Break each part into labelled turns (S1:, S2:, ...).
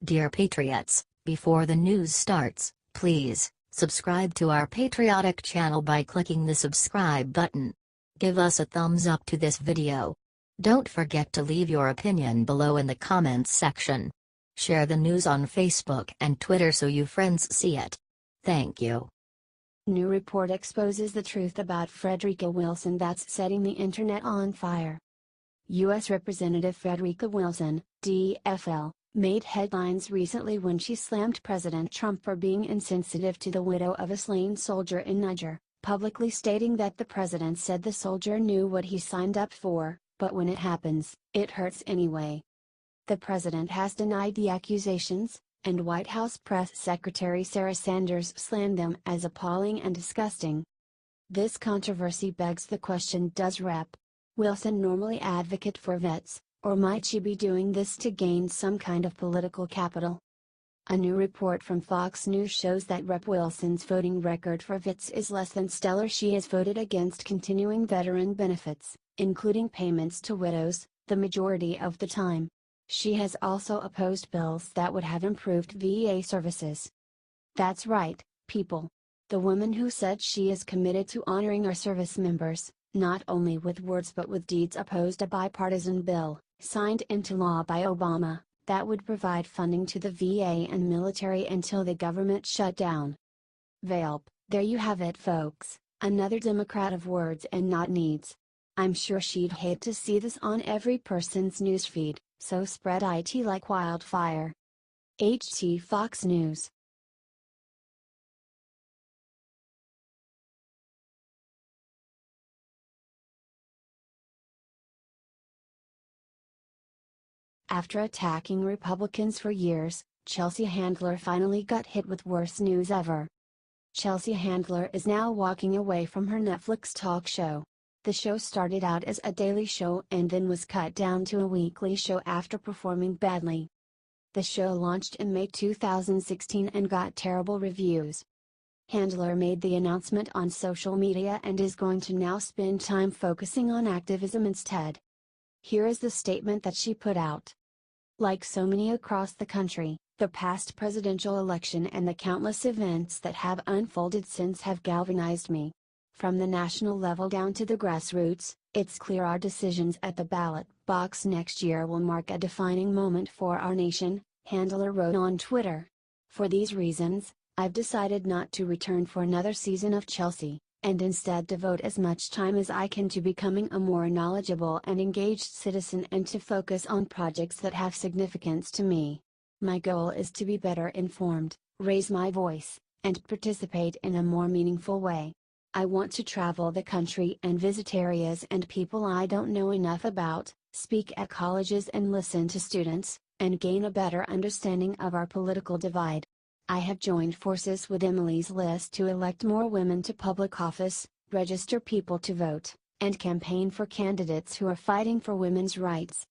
S1: Dear Patriots, before the news starts, please subscribe to our patriotic channel by clicking the subscribe button. Give us a thumbs up to this video. Don't forget to leave your opinion below in the comments section. Share the news on Facebook and Twitter so your friends see it. Thank you.
S2: New report exposes the truth about Frederica Wilson that's setting the internet on fire. U.S. Representative Frederica Wilson, DFL, made headlines recently when she slammed President Trump for being insensitive to the widow of a slain soldier in Niger, publicly stating that the president said the soldier knew what he signed up for, but when it happens, it hurts anyway. The president has denied the accusations, and White House Press Secretary Sarah Sanders slammed them as appalling and disgusting. This controversy begs the question: does Rep. Wilson normally advocate for vets, or might she be doing this to gain some kind of political capital? A new report from Fox News shows that Rep. Wilson's voting record for vets is less than stellar. She has voted against continuing veteran benefits, including payments to widows, the majority of the time. She has also opposed bills that would have improved VA services. That's right, people. The woman who said she is committed to honoring our service members, not only with words but with deeds, opposed a bipartisan bill, signed into law by Obama, that would provide funding to the VA and military until the government shut down. Velp, there you have it, folks, another Democrat of words and not needs. I'm sure she'd hate to see this on every person's newsfeed, so spread it like wildfire. HT Fox News. After attacking Republicans for years, Chelsea Handler finally got hit with worst news ever. Chelsea Handler is now walking away from her Netflix talk show. The show started out as a daily show and then was cut down to a weekly show after performing badly. The show launched in May 2016 and got terrible reviews. Handler made the announcement on social media and is going to now spend time focusing on activism instead. Here is the statement that she put out. Like so many across the country, the past presidential election and the countless events that have unfolded since have galvanized me. From the national level down to the grassroots, it's clear our decisions at the ballot box next year will mark a defining moment for our nation, Handler wrote on Twitter. For these reasons, I've decided not to return for another season of Chelsea, and instead devote as much time as I can to becoming a more knowledgeable and engaged citizen and to focus on projects that have significance to me. My goal is to be better informed, raise my voice, and participate in a more meaningful way. I want to travel the country and visit areas and people I don't know enough about, speak at colleges and listen to students, and gain a better understanding of our political divide. I have joined forces with Emily's List to elect more women to public office, register people to vote, and campaign for candidates who are fighting for women's rights.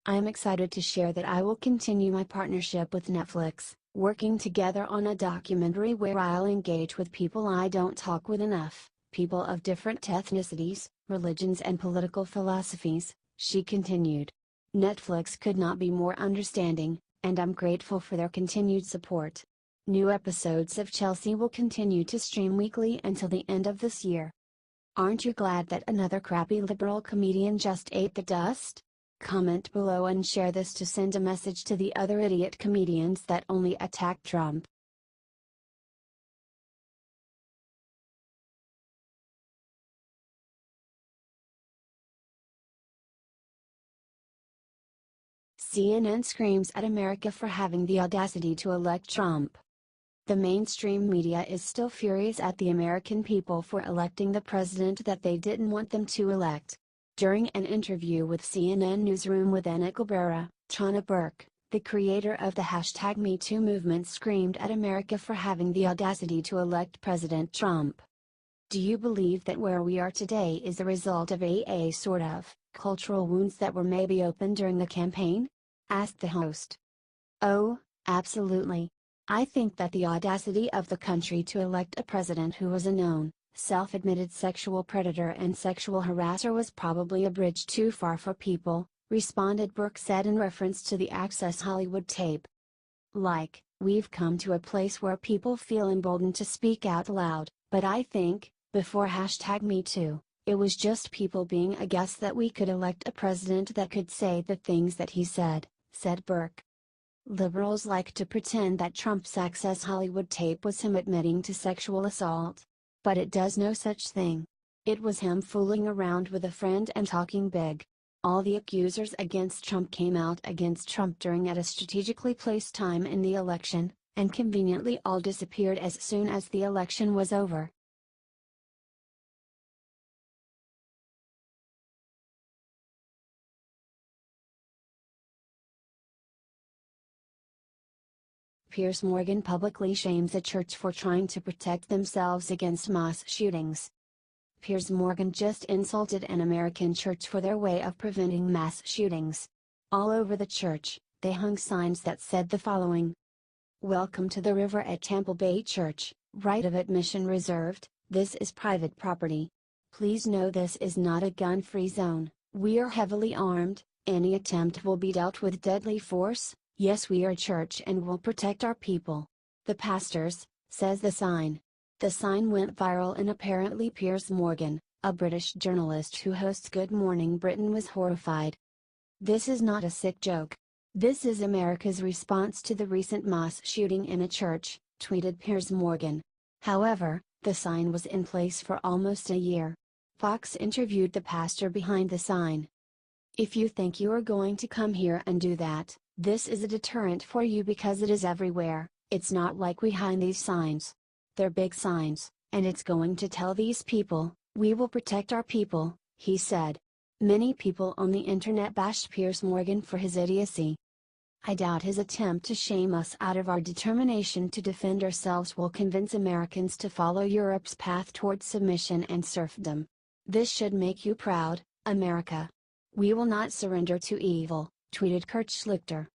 S2: I am excited to share that I will continue my partnership with Netflix, working together on a documentary where I'll engage with people I don't talk with enough, people of different ethnicities, religions and political philosophies, she continued. Netflix could not be more understanding, and I'm grateful for their continued support. New episodes of Chelsea will continue to stream weekly until the end of this year. Aren't you glad that another crappy liberal comedian just ate the dust? Comment below and share this to send a message to the other idiot comedians that only attack Trump. CNN screams at America for having the audacity to elect Trump. The mainstream media is still furious at the American people for electing the president that they didn't want them to elect. During an interview with CNN Newsroom with Anna Cabrera, Chana Burke, the creator of the #MeToo movement, screamed at America for having the audacity to elect President Trump. Do you believe that where we are today is the result of a sort of cultural wounds that were maybe opened during the campaign? Asked the host. Oh, absolutely. I think that the audacity of the country to elect a president who was a known, self-admitted sexual predator and sexual harasser was probably a bridge too far for people, responded Burke said in reference to the Access Hollywood tape. Like, we've come to a place where people feel emboldened to speak out loud, but I think, before #MeToo, it was just people being aghast that we could elect a president that could say the things that he said Burke. Liberals like to pretend that Trump's Access Hollywood tape was him admitting to sexual assault. But it does no such thing. It was him fooling around with a friend and talking big. All the accusers against Trump came out against Trump during at a strategically placed time in the election, and conveniently all disappeared as soon as the election was over. Piers Morgan publicly shames a church for trying to protect themselves against mass shootings. Piers Morgan just insulted an American church for their way of preventing mass shootings. All over the church, they hung signs that said the following: "Welcome to the river at Tampa Bay Church, right of admission reserved, this is private property. Please know this is not a gun-free zone, we are heavily armed, any attempt will be dealt with deadly force. Yes, we are a church and will protect our people. The pastors," says the sign. The sign went viral and apparently Piers Morgan, a British journalist who hosts Good Morning Britain, was horrified. "This is not a sick joke. This is America's response to the recent mass shooting in a church," tweeted Piers Morgan. However, the sign was in place for almost a year. Fox interviewed the pastor behind the sign. "If you think you are going to come here and do that, this is a deterrent for you because it is everywhere. It's not like we hide these signs. They're big signs, and it's going to tell these people, we will protect our people," he said. Many people on the internet bashed Piers Morgan for his idiocy. "I doubt his attempt to shame us out of our determination to defend ourselves will convince Americans to follow Europe's path towards submission and serfdom. This should make you proud, America. We will not surrender to evil," tweeted Kurt Schlichter.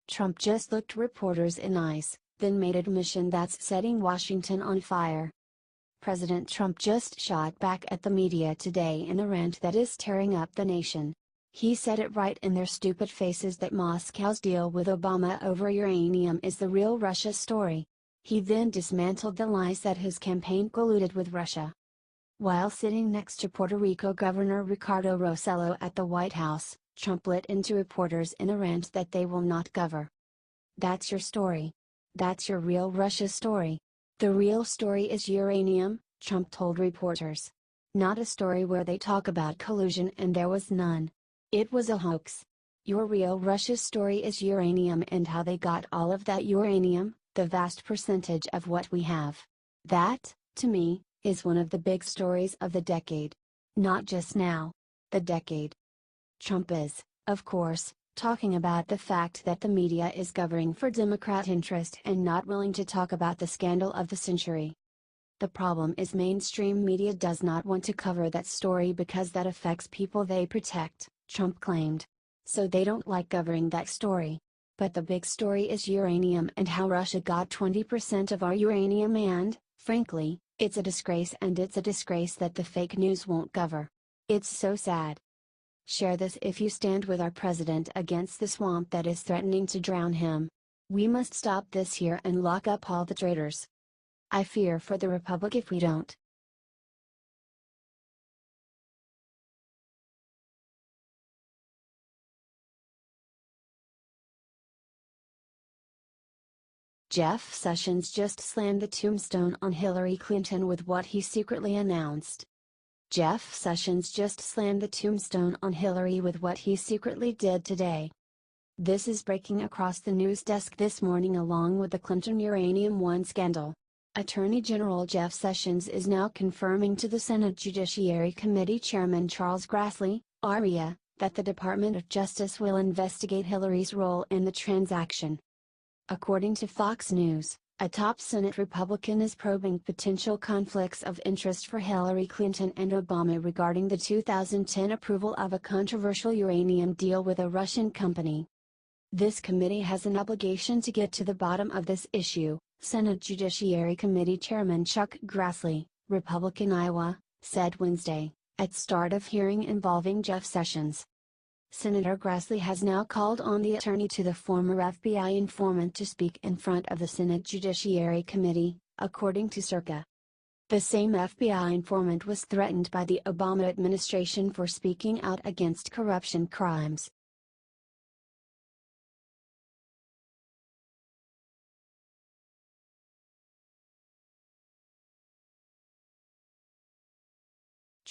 S2: Trump just looked reporters in eyes, then made admission that's setting Washington on fire. President Trump just shot back at the media today in a rant that is tearing up the nation. He said it right in their stupid faces that Moscow's deal with Obama over uranium is the real Russia story. He then dismantled the lies that his campaign colluded with Russia. While sitting next to Puerto Rico Governor Ricardo Rossello at the White House, Trump lit into reporters in a rant that they will not cover. "That's your story. That's your real Russia story. The real story is uranium," Trump told reporters. "Not a story where they talk about collusion and there was none. It was a hoax. Your real Russia story is uranium and how they got all of that uranium, the vast percentage of what we have. That, to me, is one of the big stories of the decade. Not just now. The decade." Trump is, of course, talking about the fact that the media is covering for Democrat interest and not willing to talk about the scandal of the century. "The problem is mainstream media does not want to cover that story because that affects people they protect," Trump claimed. "So they don't like covering that story. But the big story is uranium and how Russia got 20% of our uranium and, frankly, it's a disgrace, and it's a disgrace that the fake news won't cover. It's so sad. Share this if you stand with our president against the swamp that is threatening to drown him. We must stop this here and lock up all the traitors. I fear for the republic if we don't." Jeff Sessions just slammed the tombstone on Hillary Clinton with what he secretly announced. Jeff Sessions just slammed the tombstone on Hillary with what he secretly did today. This is breaking across the news desk this morning along with the Clinton Uranium One scandal. Attorney General Jeff Sessions is now confirming to the Senate Judiciary Committee Chairman Charles Grassley, ARIA, that the Department of Justice will investigate Hillary's role in the transaction. According to Fox News, a top Senate Republican is probing potential conflicts of interest for Hillary Clinton and Obama regarding the 2010 approval of a controversial uranium deal with a Russian company. This committee has an obligation to get to the bottom of this issue, Senate Judiciary Committee Chairman Chuck Grassley, Republican Iowa, said Wednesday, at start of hearing involving Jeff Sessions. Senator Grassley has now called on the attorney to the former FBI informant to speak in front of the Senate Judiciary Committee, according to Circa. The same FBI informant was threatened by the Obama administration for speaking out against corruption crimes.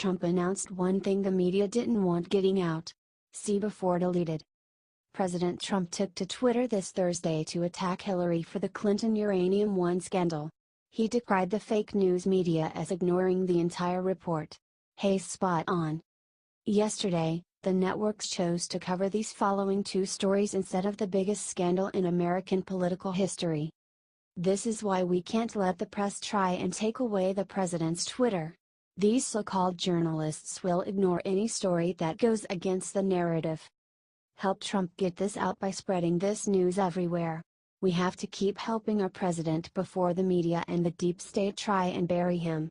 S2: Trump announced one thing the media didn't want getting out. See before deleted. President Trump took to Twitter this Thursday to attack Hillary for the Clinton Uranium One scandal. He decried the fake news media as ignoring the entire report. Hayes spot on. Yesterday, the networks chose to cover these following two stories instead of the biggest scandal in American political history. This is why we can't let the press try and take away the president's Twitter. These so-called journalists will ignore any story that goes against the narrative. Help Trump get this out by spreading this news everywhere. We have to keep helping our president before the media and the deep state try and bury him.